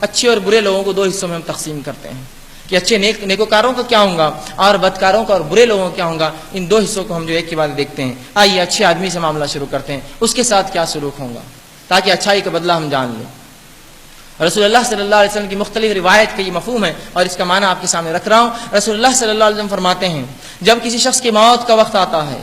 اچھے اور برے لوگوں کو دو حصوں میں ہم تقسیم کرتے ہیں کہ اچھے نیکوکاروں کا کیا ہوگا اور بدکاروں کا اور برے لوگوں کا کیا ہوگا. ان دو حصوں کو ہم جو ایک کے بعد دیکھتے ہیں. آئیے اچھے آدمی سے معاملہ شروع کرتے ہیں, اس کے ساتھ کیا سلوک ہوگا تاکہ اچھائی کا بدلہ ہم جان لیں. رسول اللہ صلی اللہ علیہ وسلم کی مختلف روایت کا یہ مفہوم ہے اور اس کا معنی آپ کے سامنے رکھ رہا ہوں. رسول اللہ صلی اللہ علیہ وسلم فرماتے ہیں جب کسی شخص کی موت کا وقت آتا ہے,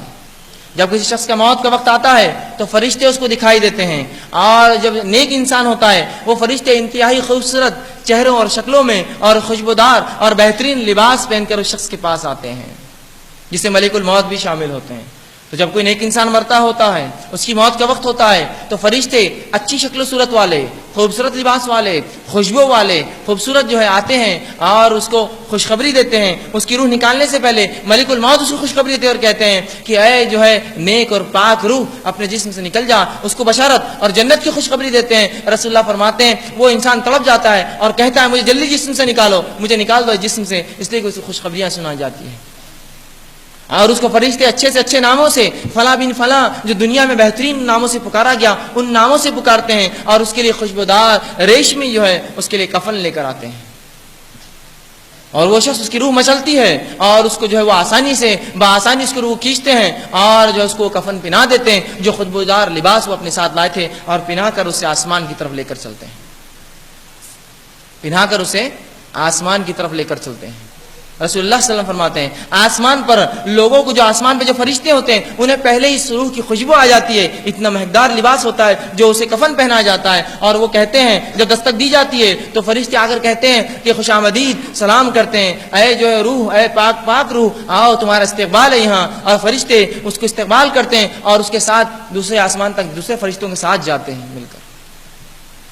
جب کسی شخص کا موت کا وقت آتا ہے تو فرشتے اس کو دکھائی دیتے ہیں, اور جب نیک انسان ہوتا ہے وہ فرشتے انتہائی خوبصورت چہروں اور شکلوں میں اور خوشبودار اور بہترین لباس پہن کر اس شخص کے پاس آتے ہیں, جسے ملک الموت بھی شامل ہوتے ہیں. تو جب کوئی نیک انسان مرتا ہوتا ہے, اس کی موت کا وقت ہوتا ہے, تو فرشتے اچھی شکل و صورت والے, خوبصورت لباس والے, خوشبو والے, خوبصورت جو ہے آتے ہیں اور اس کو خوشخبری دیتے ہیں. اس کی روح نکالنے سے پہلے ملک الموت اس کو خوشخبری دیتے ہیں اور کہتے ہیں کہ اے جو ہے نیک اور پاک روح اپنے جسم سے نکل جا. اس کو بشارت اور جنت کی خوشخبری دیتے ہیں. رسول اللہ فرماتے ہیں وہ انسان تڑپ جاتا ہے اور کہتا ہے مجھے جلدی جسم سے نکالو, مجھے نکال دو جسم سے, اس لیے کہ اس کو خوشخبریاں سنائی جاتی ہیں. اور اس کو فرشتے اچھے سے اچھے ناموں سے, فلاں بن فلاں, جو دنیا میں بہترین ناموں سے پکارا گیا ان ناموں سے پکارتے ہیں, اور اس کے لیے خوشبودار ریشمی جو ہے اس کے لیے کفن لے کر آتے ہیں. اور وہ شخص, اس کی روح مچلتی ہے اور اس کو جو ہے وہ آسانی سے بآسانی اس کو روح کھینچتے ہیں اور جو اس کو کفن پہنا دیتے ہیں, جو خوشبودار لباس وہ اپنے ساتھ لائے تھے, اور پہنا کر اسے آسمان کی طرف لے کر چلتے ہیں, پہنا کر اسے آسمان کی طرف لے کر چلتے ہیں. رسول اللہ صلی اللہ علیہ وسلم فرماتے ہیں آسمان پر لوگوں کو, جو آسمان پہ جو فرشتے ہوتے ہیں انہیں پہلے ہی روح کی خوشبو آ جاتی ہے, اتنا مہکدار لباس ہوتا ہے جو اسے کفن پہنایا جاتا ہے. اور وہ کہتے ہیں جب دستک دی جاتی ہے تو فرشتے آ کر کہتے ہیں کہ خوش آمدید, سلام کرتے ہیں, اے جو ہے روح, اے پاک پاک روح, آؤ تمہارا استقبال ہے یہاں. اور فرشتے اس کو استقبال کرتے ہیں اور اس کے ساتھ دوسرے آسمان تک دوسرے فرشتوں کے ساتھ جاتے ہیں مل کر,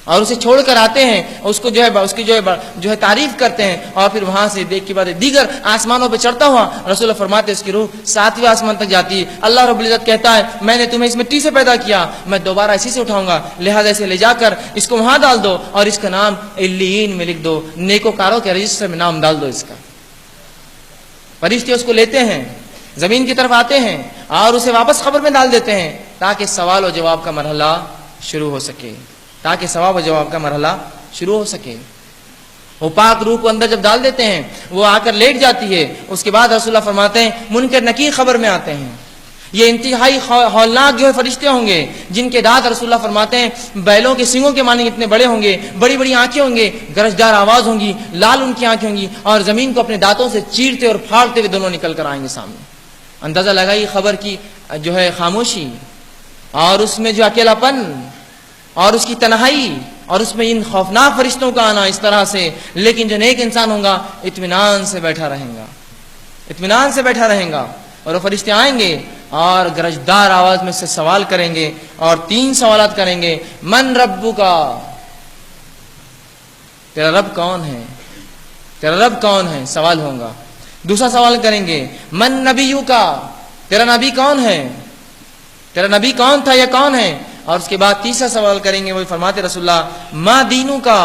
اور اسے چھوڑ کر آتے ہیں, اس کو جو ہے اس کی جو ہے تعریف کرتے ہیں, اور پھر وہاں سے دیکھ کے بعد دیگر آسمانوں پہ چڑھتا ہوا رسول اللہ فرماتے ہیں اس کی روح 7ویں آسمان تک جاتی ہے. اللہ رب العزت کہتا ہے میں نے تمہیں اس مٹی سے پیدا کیا, میں دوبارہ اسی سے اٹھاؤں گا, لہذا اسے لے جا کر اس کو وہاں ڈال دو اور اس کا نام علیین میں لکھ دو, نیکوکاروں کے رجسٹر میں نام ڈال دو اس کا. فرشتے اس کو لیتے ہیں, زمین کی طرف آتے ہیں اور اسے واپس قبر میں ڈال دیتے ہیں تاکہ سوال و جواب کا مرحلہ شروع ہو سکے, تاکہ سوال و جواب کا مرحلہ شروع ہو سکے. وہ پاک روح کو اندر جب ڈال دیتے ہیں وہ آ کر لیٹ جاتی ہے. اس کے بعد رسول اللہ فرماتے ہیں منکر نکیر خبر میں آتے ہیں. یہ انتہائی ہولناک جو ہے فرشتے ہوں گے جن کے دانت رسول اللہ فرماتے ہیں بیلوں کے سینگوں کے مانند اتنے بڑے ہوں گے, بڑی بڑی آنکھیں ہوں گے, گرجدار آواز ہوں گی, لال ان کی آنکھیں ہوں گی, اور زمین کو اپنے دانتوں سے چیرتے اور پھاڑتے ہوئے دونوں نکل کر آئیں گے سامنے. اندازہ لگائیے خبر کی جو ہے خاموشی, اور اس میں جو اکیلا پن اور اس کی تنہائی, اور اس میں ان خوفناک فرشتوں کا آنا اس طرح سے. لیکن جو نیک انسان ہوگا اطمینان سے بیٹھا رہے گا, اطمینان سے بیٹھا رہے گا, اور وہ فرشتے آئیں گے اور گرجدار آواز میں سے سوال کریں گے, اور 3 سوالات کریں گے. من ربک, تیرا رب کون ہے, تیرا رب کون ہے, سوال ہوگا. دوسرا سوال کریں گے من نبیک, تیرا نبی کون ہے, تیرا نبی کون تھا یا کون ہے. اور اس کے بعد تیسرا سوال کریں گے, وہ فرماتے رسول اللہ ما دینو کا,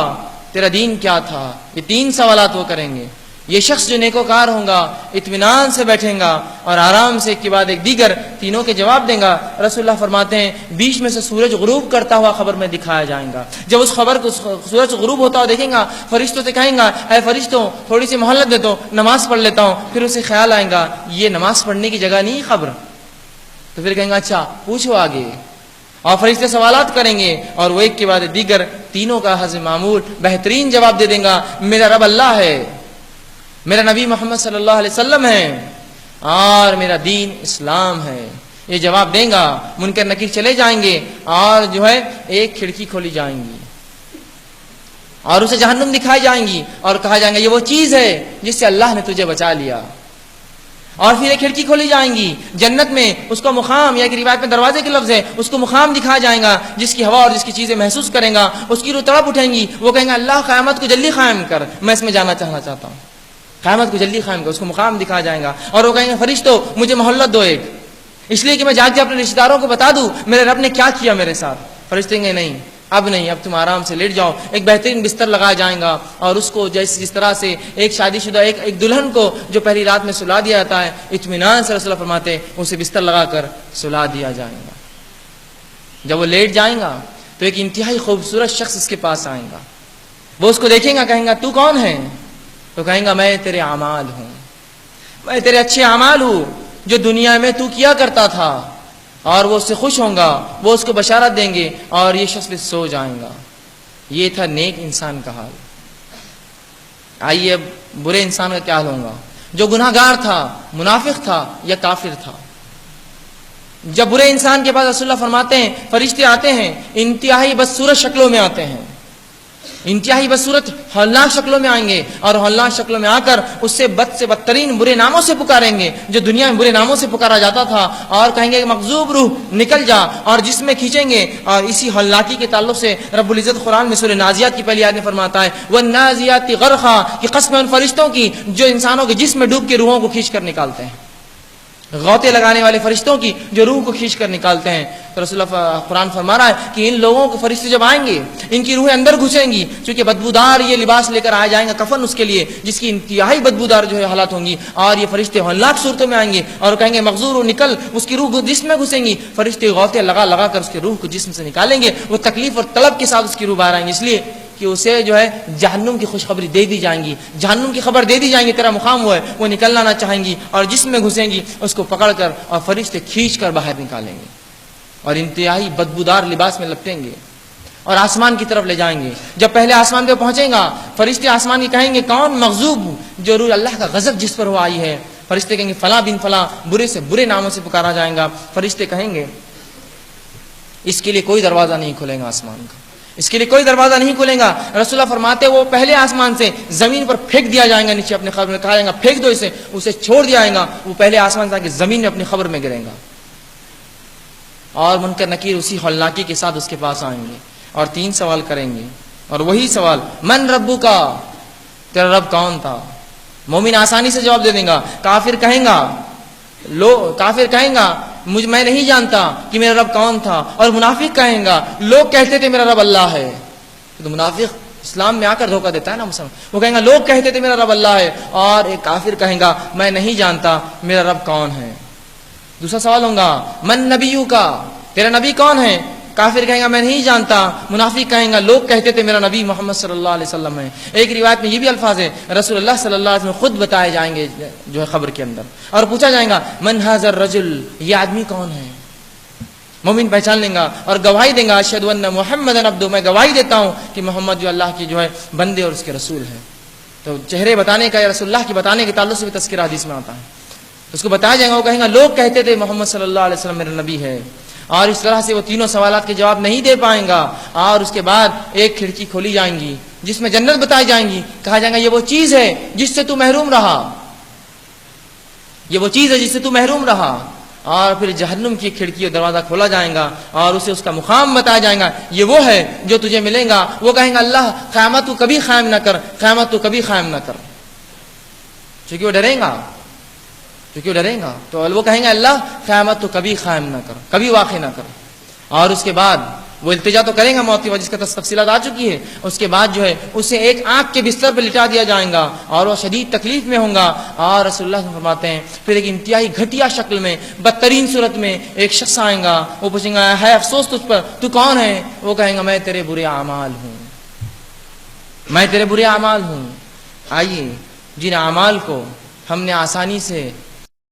تیرا دین کیا تھا. یہ 3 سوالات وہ کریں گے. یہ شخص جو نیکوکار ہوگا اطمینان سے بیٹھیں گا اور آرام سے ایک کے بعد ایک دیگر تینوں کے جواب دیں گا. رسول اللہ فرماتے ہیں بیچ میں سے سورج غروب کرتا ہوا خبر میں دکھایا جائے گا. جب اس خبر کو سورج غروب ہوتا ہوا دیکھیں گا, فرشتوں سے کہیں گا اے فرشتوں تھوڑی سی مہلت دے دو, نماز پڑھ لیتا ہوں. پھر اسے خیال آئے گا یہ نماز پڑھنے کی جگہ نہیں خبر, تو پھر کہیں گا اچھا پوچھو آگے, اور فرشتے سوالات کریں گے اور وہ ایک کے بعد دیگر تینوں کا حسب معمول بہترین جواب دے دیں گا میرا رب اللہ ہے, میرا نبی محمد صلی اللہ علیہ وسلم ہے, اور میرا دین اسلام ہے. یہ جواب دیں گا. منکر نکیر چلے جائیں گے اور جو ہے ایک کھڑکی کھولی جائیں گی اور اسے جہنم دکھائی جائیں گی اور کہا جائے گا یہ وہ چیز ہے جس سے اللہ نے تجھے بچا لیا. اور پھر ایک کھڑکی کھولی جائیں گی جنت میں, اس کو مقام, یا ایک روایت میں دروازے کے لفظ ہے, اس کو مقام دکھایا جائے گا جس کی ہوا اور جس کی چیزیں محسوس کریں گا. اس کی روح تڑپ اٹھیں گی, وہ کہیں گا اللہ قیامت کو جلدی قائم کر, میں اس میں جانا چاہتا ہوں, قیامت کو جلدی قائم کر. اس کو مقام دکھایا جائے گا اور وہ کہیں گے فرشتوں مجھے مہلت دو ایک, اس لیے کہ میں جا کے اپنے رشتہ داروں کو بتا دوں میرے رب نے کیا کیا میرے ساتھ. فرشتے کہیں نہیں اب نہیں, اب تم آرام سے لیٹ جاؤ. ایک بہترین بستر لگایا جائے گا اور اس کو جس طرح سے ایک شادی شدہ ایک دلہن کو جو پہلی رات میں سلا دیا جاتا ہے اطمینان سے رسول اللہ فرماتے اسے بستر لگا کر سلا دیا جائے گا. جب وہ لیٹ جائیں گا تو ایک انتہائی خوبصورت شخص اس کے پاس آئے گا وہ اس کو دیکھیں گا, کہیں گا تو کون ہے؟ تو کہیں گا میں تیرے اعمال ہوں, میں تیرے اچھے اعمال ہوں جو دنیا میں تو کیا کرتا تھا. اور وہ اس سے خوش ہوں گا, وہ اس کو بشارت دیں گے اور یہ شخص بھی سو جائیں گا. یہ تھا نیک انسان کا حال. آئیے اب برے انسان کا کیا حال ہوگا, جو گناہ گار تھا, منافق تھا یا کافر تھا. جب برے انسان کے پاس رسول اللہ فرماتے ہیں فرشتے آتے ہیں, انتہائی بدصورت شکلوں میں آتے ہیں, انتہائی بدصورت ہولناک شکلوں میں آئیں گے, اور ہولناک شکلوں میں آ کر اس سے بدترین برے ناموں سے پکاریں گے جو دنیا میں برے ناموں سے پکارا جاتا تھا, اور کہیں گے کہ مغضوب روح نکل جا, اور جس میں کھینچیں گے. اور اسی ہولناکی کے تعلق سے رب العزت قرآن میں سورہ نازیات کی پہلی آیت میں فرماتا ہے والنازیات غرقا, کہ قسم ہے ان فرشتوں کی جو انسانوں کے جسم میں ڈوب کے روحوں کو کھینچ کر نکالتے ہیں, غوطے لگانے والے فرشتوں کی جو روح کو کھینچ کر نکالتے ہیں. تو رسول اللہ قرآن فرما رہا ہے کہ ان لوگوں کے فرشتے جب آئیں گے ان کی روحیں اندر گھسیں گی, چونکہ بدبودار یہ لباس لے کر آ جائیں گا, کفن اس کے لیے جس کی انتہائی بدبودار جو ہے حالات ہوں گی, اور یہ فرشتے ہولناک صورتوں میں آئیں گے اور کہیں گے مغزور نکل, اس کی روح جسم میں گھسیں گی. فرشتے غوطے لگا لگا کر اس کی روح کو جسم سے نکالیں گے, وہ تکلیف اور طلب کے ساتھ اس کی روح باہر آئیں گے, اس لیے کہ اسے جو ہے جہنم کی خوشخبری دے دی جائیں گی, جہنم کی خبر دے دی جائیں گی, تیرا مقام ہوا ہے. وہ نکلنا نہ چاہیں گی اور جسم میں گھسیں گی, اس کو پکڑ کر اور فرشتے کھینچ کر باہر نکالیں گے اور انتہائی بدبودار لباس میں لپٹیں گے اور آسمان کی طرف لے جائیں گے. جب پہلے آسمان پہ پہنچیں گا فرشتے آسمان کی کہیں گے کون مغضوب, جو روح اللہ کا غضب جس پر وہ آئی ہے. فرشتے کہیں گے فلاں بن فلاں, برے سے برے ناموں سے پکارا جائے گا. فرشتے کہیں گے اس کے لیے کوئی دروازہ نہیں کھلے گا, آسمان کا اس کے لیے کوئی دروازہ نہیں کھلے گا. رسول اللہ فرماتے وہ پہلے آسمان سے زمین پر پھینک دیا جائے گا, نیچے اپنے قبر میں کہا جائے گا پھینک دو اسے چھوڑ دیا جائے گا. وہ پہلے آسمان سے زمین میں اپنی قبر میں گرے گا, اور منکر نکیر اسی ہولناکی کے ساتھ اس کے پاس آئیں گے اور 3 سوال کریں گے. اور وہی سوال من ربو کا, تیرا رب کون تھا؟ مومن آسانی سے جواب دے دیں گا. کافر کہیں گا میں نہیں جانتا کہ میرا رب کون تھا. اور منافق کہیں گا لوگ کہتے تھے میرا رب اللہ ہے. تو منافق اسلام میں آ کر دھوکہ دیتا ہے نا مسلمان, وہ کہیں گا لوگ کہتے تھے میرا رب اللہ ہے. اور ایک کافر کہیں گا میں نہیں جانتا میرا رب کون ہے. دوسرا سوال ہوگا من نبیو کا, تیرا نبی کون ہے؟ کافر کہیں گا میں نہیں جانتا. منافق کہیں گا لوگ کہتے تھے میرا نبی محمد صلی اللہ علیہ وسلم ہے. ایک روایت میں یہ بھی الفاظ ہے رسول اللہ صلی اللہ علیہ وسلم خود بتائے جائیں گے جو ہے قبر کے اندر, اور پوچھا جائے گا من ھذا الرجل, یہ آدمی کون ہے؟ مومن پہچان لیں گا اور گواہی دیں گا اشہد ان محمد عبدہ, میں گواہی دیتا ہوں کہ محمد جو اللہ کی جو ہے بندے اور اس کے رسول ہے. تو چہرے بتانے کا یا رسول اللہ کی بتانے کے تعلق سے بھی تذکرہ حدیث میں آتا ہے. اس کو بتایا جائے گا, وہ کہیں گا لوگ کہتے تھے محمد صلی اللہ علیہ وسلم میرا نبی ہے. اور اس طرح سے وہ تینوں سوالات کے جواب نہیں دے پائیں گا. اور اس کے بعد ایک کھڑکی کھولی جائیں گی جس میں جنت بتائی جائیں گی. کہا جائے گا یہ وہ چیز ہے جس سے تو محروم رہا, یہ وہ چیز ہے جس سے تو محروم رہا. اور پھر جہنم کی کھڑکی اور دروازہ کھولا جائے گا اور اسے اس کا مقام بتایا جائے گا, یہ وہ ہے جو تجھے ملے گا. وہ کہیں گا اللہ قیامت تو کبھی قائم نہ کر, قیامت تو کبھی قائم نہ کر. چونکہ وہ ڈرے گا تو وہ کہیں گے اللہ قیامت تو کبھی قائم نہ کر, کبھی واقع نہ کر. اور اس کے بعد وہ التجا تو کریں گا موت کی وجہ, جس کا تفصیلات آ چکی ہے. اس کے بعد جو ہے اسے ایک آنکھ کے بستر پہ لٹا دیا جائے گا اور وہ شدید تکلیف میں ہوں گا. اور رسول اللہ فرماتے ہیں پھر ایک انتہائی گھٹیا شکل میں بدترین صورت میں ایک شخص آئے گا. وہ پوچھیں گا ہے افسوس تجھ پر, تو کون ہے؟ وہ کہیں گا میں تیرے برے اعمال ہوں, میں تیرے برے اعمال ہوں. آئیے جن اعمال کو ہم نے آسانی سے